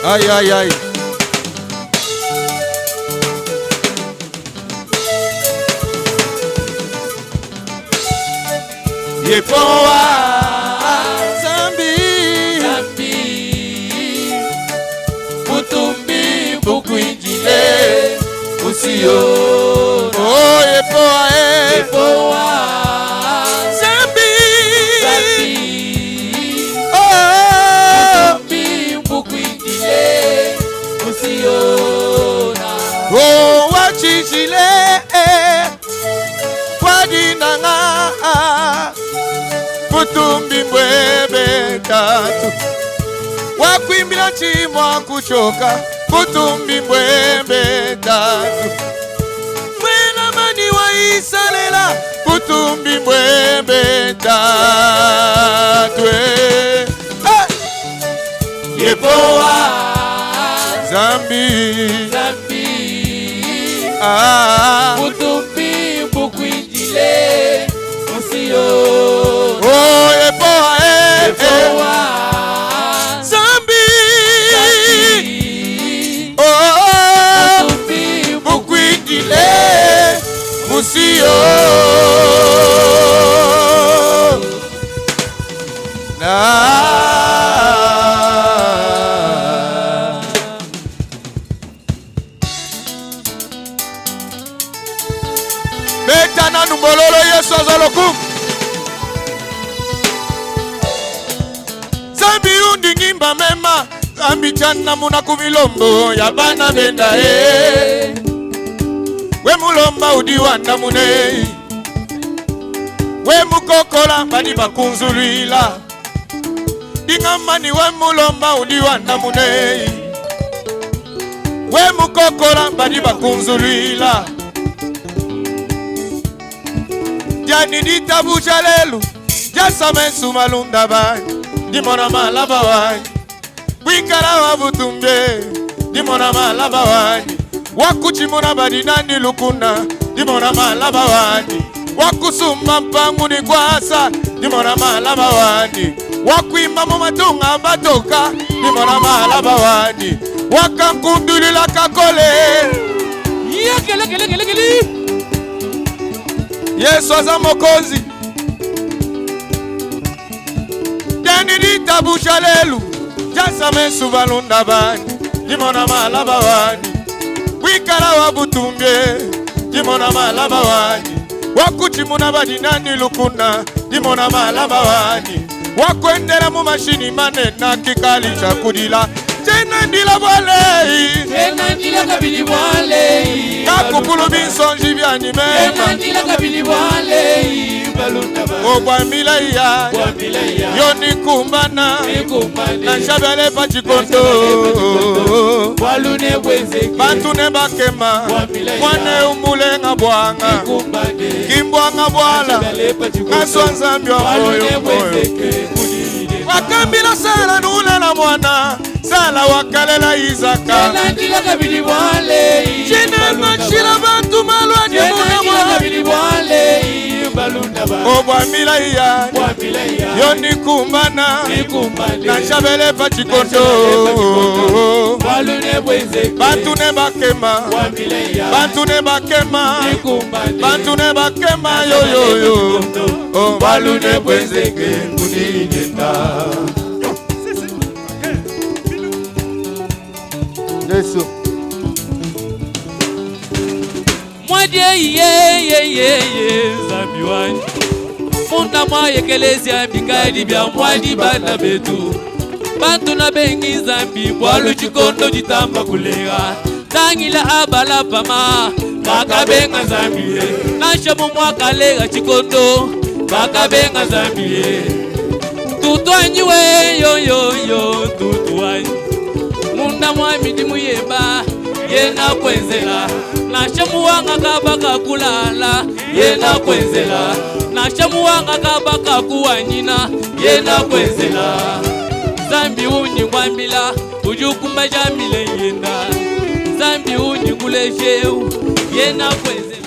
Aïe aïe aïe. Yepowa Zambi Zambi Butumbi bukwinjile Usio Oh yepowa Yepowa Zambi Zambi Oh Butumbi bukwinjile Usio Oh wachijile Wadinanga Butumbi mbwebe tatu Wakwimbila chimwa kuchoka Butumbi mbwebe tatu Mwena mani wa isalela Butumbi mbwebe tatu Yepowa Zambi Zambi Butumbi bukwinjile Usio Oh yepowa Yepowa Zambi Zambi Oh Butumbi bukwinjile Musio Beta na numbololo Yesu azalokum Zambi undi ngimba mema Zambi chana muna kumilombo ya bana benda We mulomba udiwanda mune We mukokola badi bakunzulila Dingamani we mulomba udiwanda mune We mukokola badi bakunzulila Jani ditabu jalelu Jasa mensu malunda bai Dimona malaba wai Wikara wabutumbe Dimona malaba wai Wakuchimona badinani lukuna Dimona malaba wani Wakusumba mpangu ni kwasa Dimona malaba wani Wakuimba mumatunga batoka Dimona malaba wani Wakankundulila kakole Yekelekele Yesu aza mokozi Deni ditabusha lelu Jasa mensu balunda bani Dimona malaba wani Wikara wabutumbye Dimona malaba wani Wakuchimuna badinani lukuna Dimona malaba wani Wakwendela mu mashini manena kikali chakudila Tena ndila bwalei Tena ndila kabili bwalei Kakukulu binsonji byani mema Tena ndila kabili bwalei Balunda ba Obwamila iya Yoni kumbana Na shabele pachikondo Walune bwezeke Bantu ne bakema Mwane umule nga bwanga Kimbwa nga bwala Ngaswanza mbyo moyo Wakambila sala nula na mwana Sala wakalela Izaka Tena ndila kabili bwalei Jina machila bantu malwa ni muna mwana Obwamila iya Yoni kumbana Na shabele pachikondo Bantu ne bakema Bantu ne bakema Bantu ne bakema yo yo yo Oh balune bwezeke kudineta Yesu Mwadi Zambi wani Muna mwa yekelezia bingadi bya mwadi bana betu Bantu na bengi Zambi Bwalu chikondo jitamba kulega Tangila abala pama Kaka benga Zambi Nashamu mwaka lega chikondo Kaka benga Zambi Tutuanyi we yo yo yo Tutuanyi Muna mwamidi muyeba Yena kwenzela Nashamu wanga kabaka kulala Yena kwenzela Nashamu wanga kabaka kuwanyina Yena kwenzela Zambi unyi mwambila Ujukumba jamile yenda Zambi unyi kulesheu Yena kwenzela